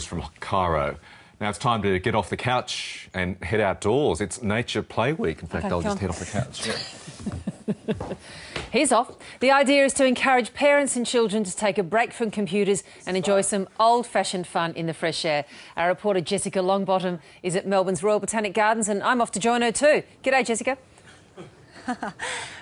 from Cairo. Now it's time to get off the couch and head outdoors. It's Nature Play Week. In fact, Okay, I'll just head off the couch. He's off. The idea is to encourage parents and children to take a break from computers and enjoy some old-fashioned fun in the fresh air. Our reporter Jessica Longbottom is at Melbourne's Royal Botanic Gardens and I'm off to join her too. G'day, Jessica.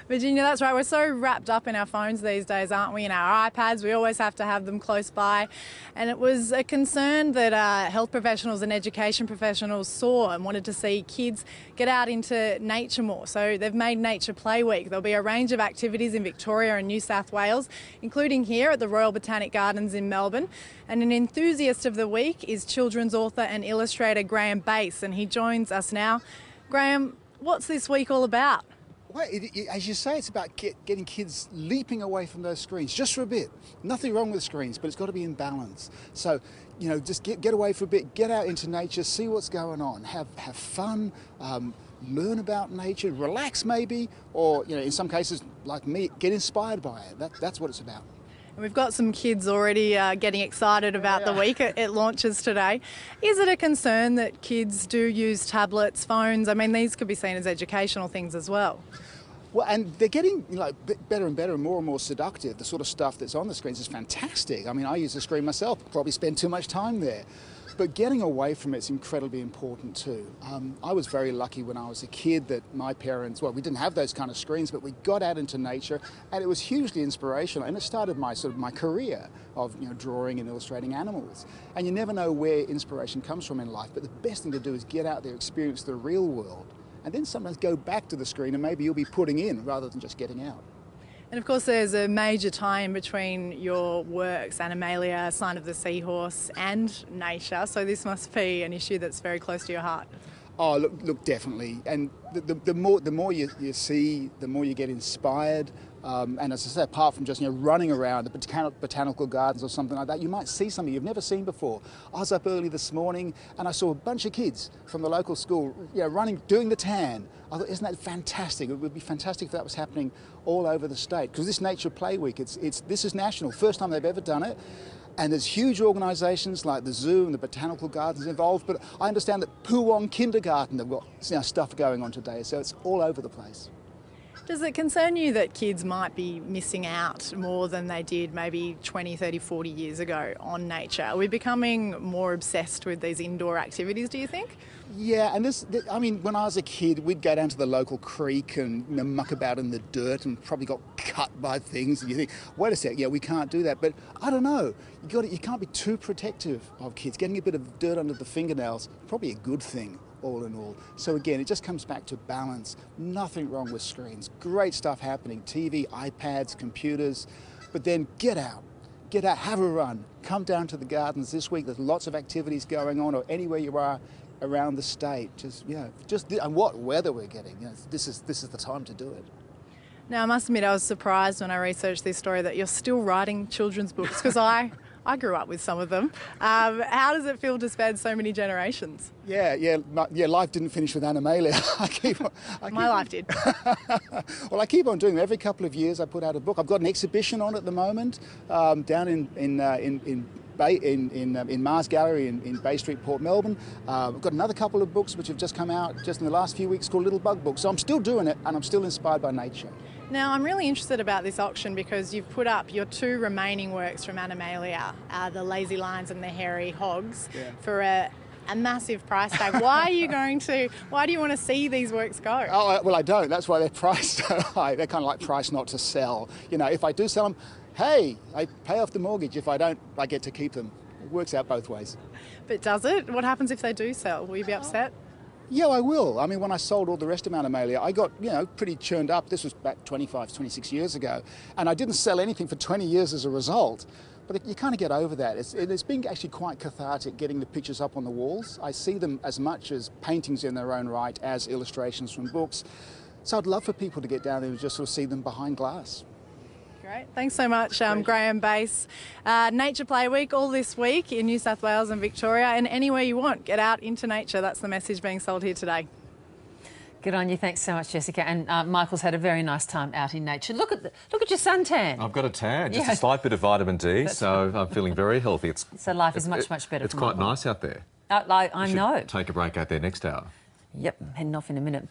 Virginia, that's right. We're so wrapped up in our phones these days, aren't we? In our iPads, we always have to have them close by. And it was a concern that health professionals and education professionals saw and wanted to see kids get out into nature more. So they've made Nature Play Week. There'll be a range of activities in Victoria and New South Wales, including here at the Royal Botanic Gardens in Melbourne. And an enthusiast of the week is children's author and illustrator Graeme, and he joins us now. Graeme, what's this week all about? Well, as you say, it's about getting kids leaping away from those screens just for a bit. Nothing wrong with screens, but it's got to be in balance. So, you know, just get away for a bit, get out into nature, see what's going on, have fun, learn about nature, relax maybe, or, you know, in some cases, like me, get inspired by it. That's what it's about. And we've got some kids already getting excited about the week. It launches today. Is it a concern that kids do use tablets, phones? I mean, these could be seen as educational things as well. Well, and they're getting, you know, better and better and more seductive. The sort of stuff that's on the screens is fantastic. I mean, I use the screen myself, probably spend too much time there. But getting away from it's incredibly important too. I was very lucky when I was a kid that my parents, well, we didn't have those kind of screens, but we got out into nature and it was hugely inspirational. And it started my career of, you know, drawing and illustrating animals. And you never know where inspiration comes from in life, but the best thing to do is get out there, experience the real world, and then sometimes go back to the screen and maybe you'll be putting in rather than just getting out. And of course there's a major tie-in between your works, Animalia, Sign of the Seahorse and nature, so this must be an issue that's very close to your heart. Oh, look, definitely. And the more you see, the more you get inspired. And as I say, apart from just, you know, running around the botanical gardens or something like that, you might see something you've never seen before. I was up early this morning and I saw a bunch of kids from the local school, you know, running, doing the tan. I thought, isn't that fantastic? It would be fantastic if that was happening all over the state. Because this Nature Play Week, this is national, first time they've ever done it. And there's huge organisations like the zoo and the botanical gardens involved, but I understand that Poowong Kindergarten have got, you know, stuff going on today, so it's all over the place. Does it concern you that kids might be missing out more than they did maybe 20, 30, 40 years ago on nature? Are we becoming more obsessed with these indoor activities, do you think? Yeah, and I mean, when I was a kid, we'd go down to the local creek and, you know, muck about in the dirt and probably got cut by things. And you think, wait a sec, yeah, we can't do that. But I don't know, you can't be too protective of kids. Getting a bit of dirt under the fingernails, probably a good thing, all in all. So again, it just comes back to balance. Nothing wrong with screens. Great stuff happening, TV, iPads, computers. But then get out, have a run. Come down to the gardens this week. There's lots of activities going on, or anywhere you are around the state. And what weather we're getting. You know, this is the time to do it. Now, I must admit, I was surprised when I researched this story that you're still writing children's books, because I grew up with some of them. How does it feel to span so many generations? Yeah, life didn't finish with Animalia. My life did. Well, I keep on doing it. Every couple of years I put out a book. I've got an exhibition on at the moment down in Mars Gallery in Bay Street, Port Melbourne. I've got another couple of books which have just come out just in the last few weeks called Little Bug Books. So I'm still doing it and I'm still inspired by nature. Now, I'm really interested about this auction because you've put up your two remaining works from Animalia, the Lazy Lions and the Hairy Hogs, for a massive price tag. Why do you want to see these works go? Oh, well, I don't. That's why they're priced so high. They're kind of like priced not to sell. You know, if I do sell them, hey, I pay off the mortgage. If I don't, I get to keep them. It works out both ways. But does it? What happens if they do sell? Will you be upset? Yeah, I will. I mean, when I sold all the rest of Animalia, I got, you know, pretty churned up. This was back 25, 26 years ago. And I didn't sell anything for 20 years as a result. But you kind of get over that. It's been actually quite cathartic getting the pictures up on the walls. I see them as much as paintings in their own right as illustrations from books. So I'd love for people to get down there and just sort of see them behind glass. Great. Thanks so much, Graeme. Nature Play Week all this week in New South Wales and Victoria, and anywhere you want, get out into nature. That's the message being sold here today. Good on you. Thanks so much, Jessica. And Michael's had a very nice time out in nature. Look at your suntan. I've got a tan, just a slight bit of vitamin D, so I'm feeling very healthy. So life is much better. It's quite nice out there. I know. Take a break out there next hour. Yep, heading off in a minute.